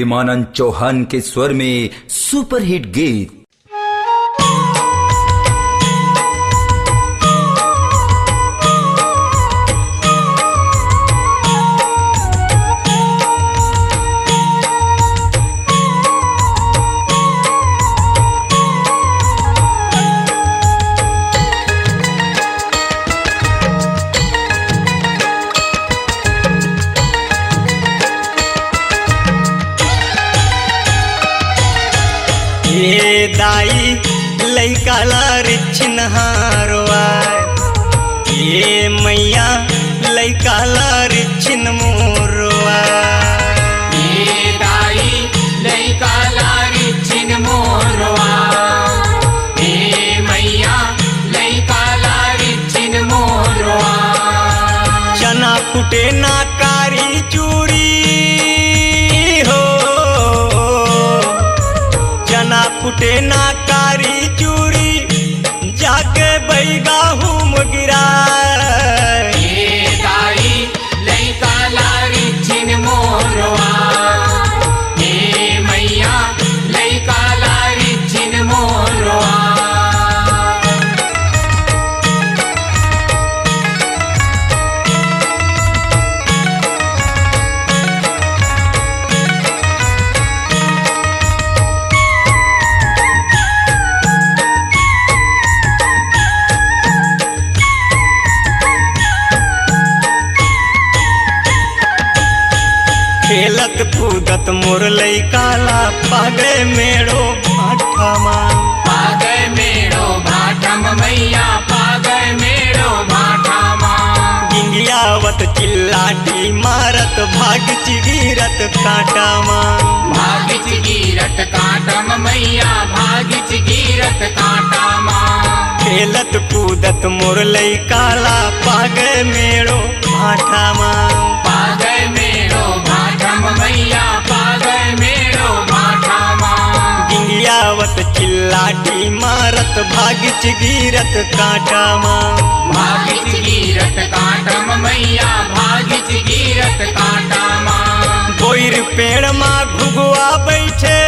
प्रेमानंद चौहान के स्वर में सुपरहिट गीत। ये दाई लैका लारिछन हारवा, ये मैया लैका लारिछन मोरवा। ये दाई लैका लारिछन मोरवा, ये मैया लैका लारिछन मोरवा। चना कुटे ना कारी चूरी हो, चना कुटे ना कारी चूरी, जाके बैगा हूँ गिरा। ये दाई लैका लारिछन मोरवा, ये मैया लैका लारिछन मोरवा। खेलत कूदत मोर लैकाला पागे मेड़ो भाठमा। पागे मेड़ो भाठम मैया, पागे मेड़ो भाठमा। गिंगियावत चिल्लाटी मारत भाग चिगिरत काटामा। भागिच गिरत काटम मैया, भागिच गिरत काटामा। खेलत कूदत मोर लैकाला पागे मेड़ो भाठमा। पागे मेड़ो भाठम मैया, पागे मेड़ो भाठमा। गिंगियावत चिल्लाटी मारत भाग चिगिरत काटामा। भागिच गिरत काटम मैया, भागिच गिरत काटामा। बोइर पेड़ मा घुघुआ बैठे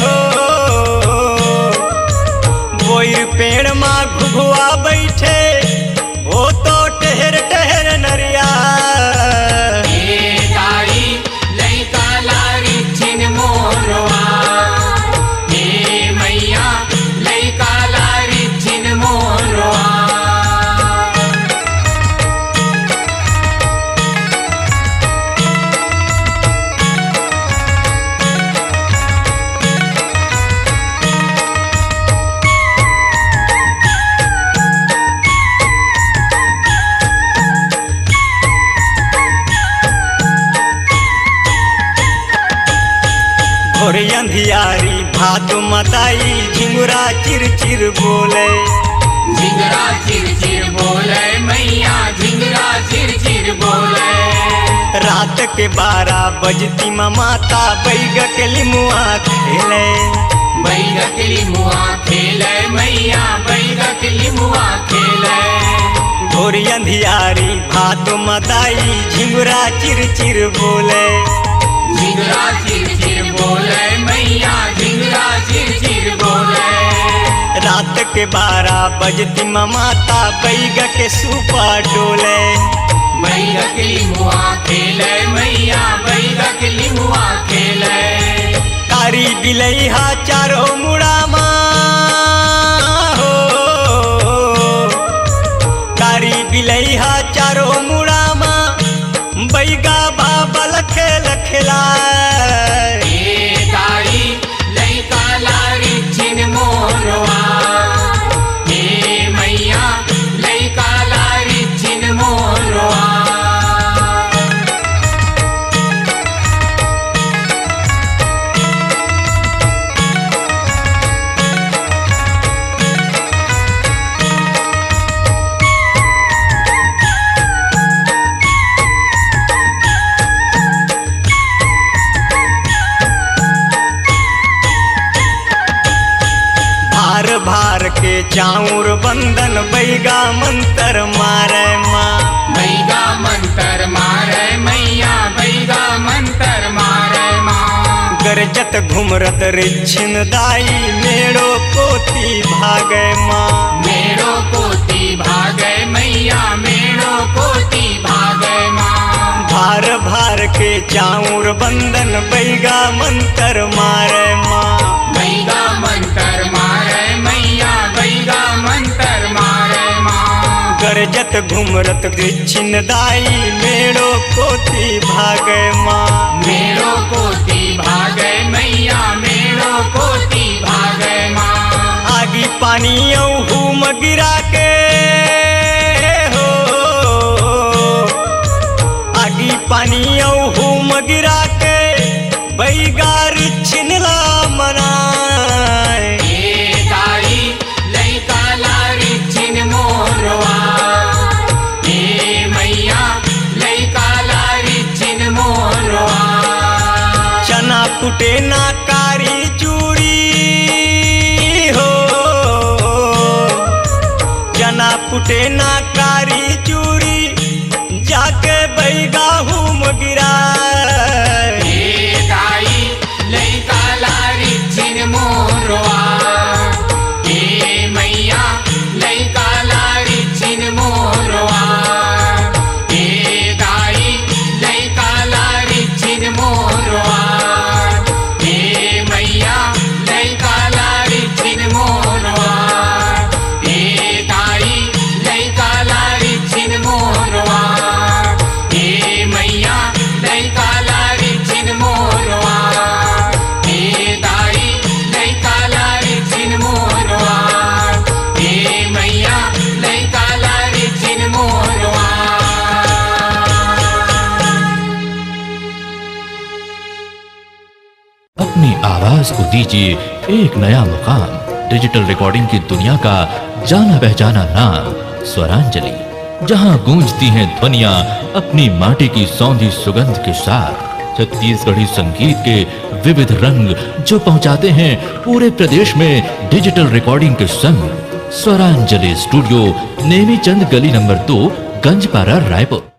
हो, बोइर पेड़ मा घुघुआ बैठे हो, तो टहर टहर नरिया। ये दाई लैका लारिछन मोरवा, ये मैया लैका लारिछन मोरवा। और अंधियारी भात मताई झिंगुरा चिर चिर बोले। झिंगरा चिर चिर बोले मैया, झिंगरा चिर चिर बोले। रात के 12 बजती माता बैग के लिमुआ खेले। बैगक लिमुआ खेले मैया, बैगक लिमुआ खेले। घोरी अंधियारी भात मताई झिंगुरा चिर चिर बोले। झिंगरा चिर चिर बोले मैया, झिंगरा चिर चिर बोले। रात के 12 बजती माता बैग के सुपा डोले। बैगक लिमुआ खेले मैया, बैगक लिमुआ खेले। कारी बिलैहा चारो मुड़ामा हो, कारी बिलैहा चारो मुड़ामा, बैगा बाबल खेल खेला। ये दाई लैका लारिछन मोरवा, ये मैया लैका लारिछन मोरवा। भार के चाउर बंदन बैगा मंतर मारे माँ। बैगा मंतर मारे मैया, बैगा मंतर मारे गरजत घुमरत रिच्छिन दाई मेड़ो कोती भागे माँ मेड़ो कोती भागे मैया मेड़ो कोती भागे माँ भार भार के चाऊर बंदन बैगा मंतर मारे माँ बैगा मंतर मारे मैया बैगा मंतर मारे माँ गरजत घुमरत रिच्छिन दाई मेड़ो कोती भागे माँ मेड़ो कोती भागे मैया मेड़ो कोती भागे माँ आगी पानी हूम गिरा के हो आगी पानी हूम गिरा के बैगार छिनला मनाए ए दाई लइका लारी छिन मोरवा ए मैया लइका लारी छिन मोरवा चना कुटे ना कारी चूड़ी हो चना कुटे ना कारी चूड़ी जाके बैगा हूम गिरा ए दाई लइका लारी छिन मोरवा ए मैया लइका लारी छिन मोरवा ए दाई लइका लारी छिन मोरवा ए मैया लइका लारी छिन मोरवा ए दाई लइका लारी छिन मोरवा ए मैया लइका लारी छिन मोरवा ए दाई लइका लारी छिन मोरवा ए मैया लइका लारी छिन मोरवा। अपनी आवाज को दीजिए एक नया मुकाम। डिजिटल रिकॉर्डिंग की दुनिया का जाना पहचाना नाम स्वरांजलि, जहां गूंजती हैं ध्वनियां अपनी माटी की सौंधी सुगंध के साथ। छत्तीसगढ़ी संगीत के विविध रंग जो पहुंचाते हैं पूरे प्रदेश में डिजिटल रिकॉर्डिंग के संग। स्वरांजलि स्टूडियो, नेमीचंद गली नंबर 2, गंजपारा, रायपुर।